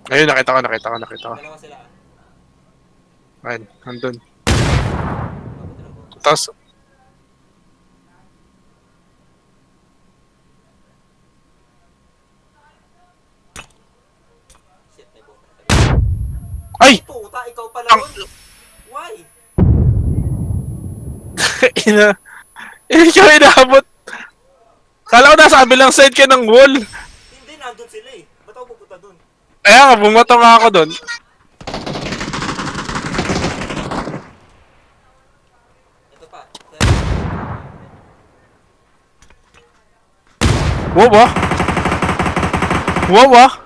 Ayun, nakita ko. Dalawa sila. Ayun, nandun. Mabuti lang po. Tapos, Shit, may bomba na tabi. ay! Ay, puta, ikaw pala Ang... yun. Why? ina... Hindi ko inaabot. Kala ko nasa kabilang side ka ng wall. Hindi, nandun sila eh. Ba't ako pupunta dun? Kaya nga, bumato nga ako doon. Ito pa. Wow ah! Wow ah!